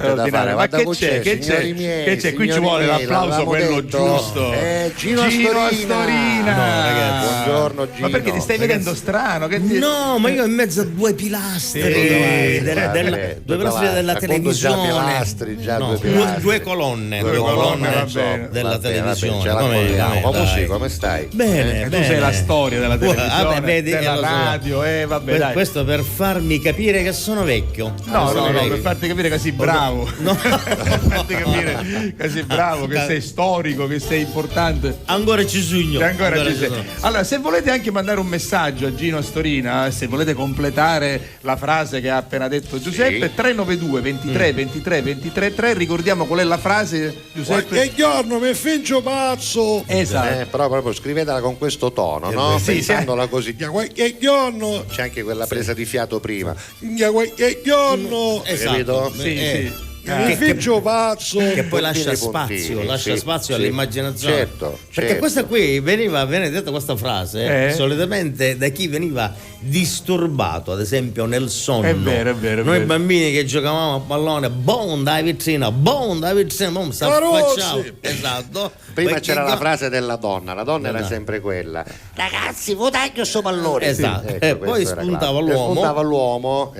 straordinario. Ma che c'è? Signori miei, Che c'è? Qui ci vuole l'applauso quello giusto. Gino Astorina. No, ragazzi. Buongiorno Gino. Ma perché ti stai vedendo strano? No, ma io in mezzo a due pilastri due pilastri della televisione. Due colonne della televisione. Come stai? Bene, tu sei la storia della televisione, vedi, della radio, dai. Questo per farmi capire che sono vecchio. No, per farti capire che sei bravo. No. Per farti capire che sei bravo, che sei storico, che sei importante. Ancora ci sogno. Ancora ci sei. Allora, se volete anche mandare un messaggio a Gino Astorina, se volete completare la frase che ha appena detto Giuseppe, sì. 392 23 23 23 3, ricordiamo qual è la frase, Giuseppe? Che giorno mi fingo pazzo. Esatto. Però proprio scrivetela con questo tono, no? Sì, pensandola così. Che giorno. C'è anche quella presa di fiato prima. Che giorno. Esatto. Sì. Mi faccio pazzo. Che poi lascia spazio all'immaginazione. Certo. Perché questa qui viene detta questa frase solitamente da chi veniva disturbato, ad esempio nel sonno. È vero. Noi bambini che giocavamo a pallone, boom dai vicino, boom, s'affacciamo. Esatto. Prima c'era la frase della donna, la donna era sempre quella. Ragazzi, votate questo pallone. Esatto. E poi spuntava l'uomo.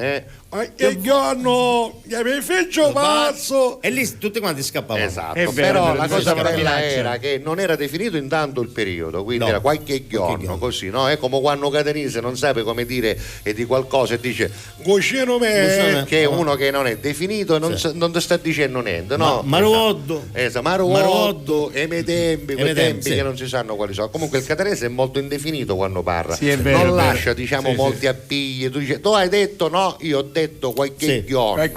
Che giorno mi faccio pazzo. E lì tutti quanti scappavano. Esatto. Però la cosa bella era che non era definito intanto il periodo, quindi era qualche giorno, così, no? È come quando Catanese non sa come dire e di qualcosa e dice Gocino me, che è uno che non è definito e non ti sta dicendo niente, no? Maruoddo. Maruoddo e me tempi, quei tempi che non si sanno quali sono. Comunque il catanese è molto indefinito quando parla. Sì, è vero, non lascia, diciamo, molti appigli. Tu dici, tu hai detto no, io ho detto qualche giorno.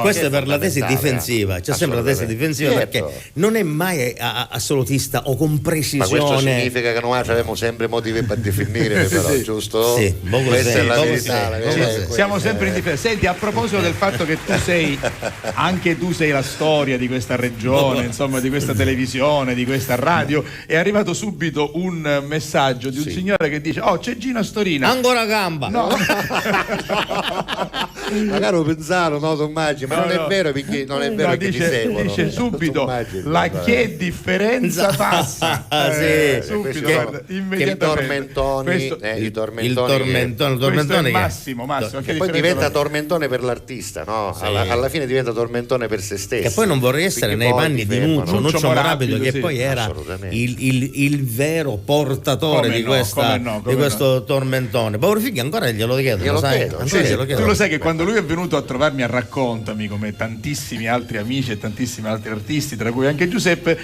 Questa è per la tesi difensiva, c'è sempre la tesi difensiva, perché non è mai assolutista o con precisione. Ma questo significa che noi abbiamo sempre motivi per definire, però, giusto? Sì, questa è la verità. Siamo sempre in difesa. Senti, a proposito del fatto che anche tu sei la storia di questa regione, insomma, di questa televisione, di questa radio, è arrivato subito un messaggio di un signore che dice: oh, c'è Gino Astorina. Ancora gamba. No. Magari lo pensano, no, Tommaggi, ma non è vero, perché non è vero che ti seguono. Dice subito che differenza passa. Subito, immediatamente. Il tormentone è massimo. Che poi diventa tormentone per l'artista, no? Alla fine diventa tormentone per se stesso. E poi non vorrei essere nei panni di Nuccio Morabido, che poi era il vero portatore di questo tormentone. Paolo Figli ancora glielo chiedo, lo sai? Tu lo sai che quando lui è venuto a trovarmi a Raccontami, come tantissimi altri amici e tantissimi altri artisti, tra cui anche Giuseppe,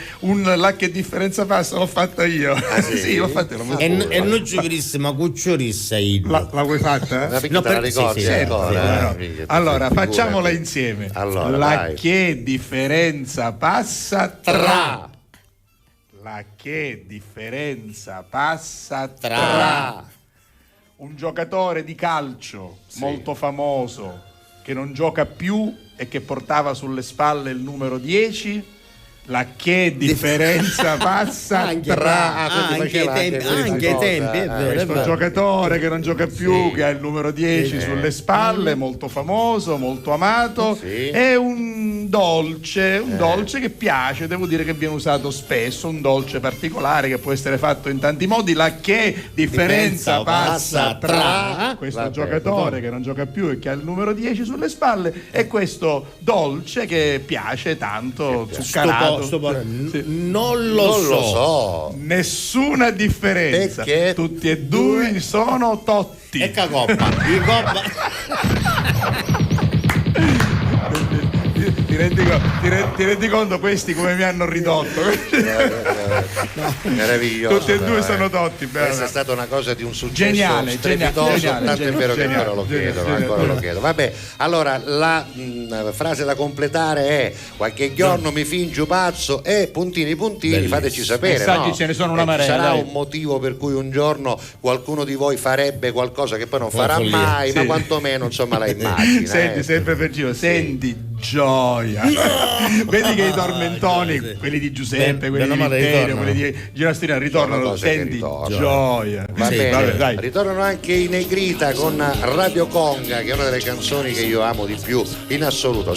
la che differenza passa l'ho fatta io. Sì, l'ho fatta io. E non ci crisse, ma cucciorissa io. La vuoi fatta? No, la ricordi ancora? Allora, facciamola insieme. Allora, la che differenza passa tra. La che differenza passa tra un giocatore di calcio molto famoso che non gioca più e che portava sulle spalle il numero 10. La che differenza passa tra anche i tempi, questo giocatore che non gioca più, che ha il numero 10 sulle spalle, molto famoso, molto amato, è un dolce che piace, devo dire che viene usato spesso, un dolce particolare che può essere fatto in tanti modi. La che differenza passa tra questo giocatore che non gioca più e che ha il numero 10 sulle spalle e questo dolce che piace tanto, zuccherato. Non lo so. Nessuna differenza. Perché tutti e due sono totti. E coppa. Ti rendi conto questi come mi hanno ridotto? Meraviglioso. Tutti e due sono totti. Questa è stata una cosa di un successo geniale, strepitoso, tanto è vero che ancora lo chiedono. Vabbè, allora la frase da completare è: qualche giorno mi fingo pazzo e puntini, fateci sapere. Messaggi ce ne sono una marea. Sarà un motivo per cui un giorno qualcuno di voi farebbe qualcosa che poi non farà mai, ma quantomeno insomma la immagina. Senti, sempre per giro, senti gioia. Vedi che i tormentoni, quelli di Giuseppe, quelli di Vittorio, quelli di Gino Astorina ritornano, senti gioia. Va bene, dai. Ritornano anche i Negrita con Radio Conga, che è una delle canzoni che io amo di più in assoluto.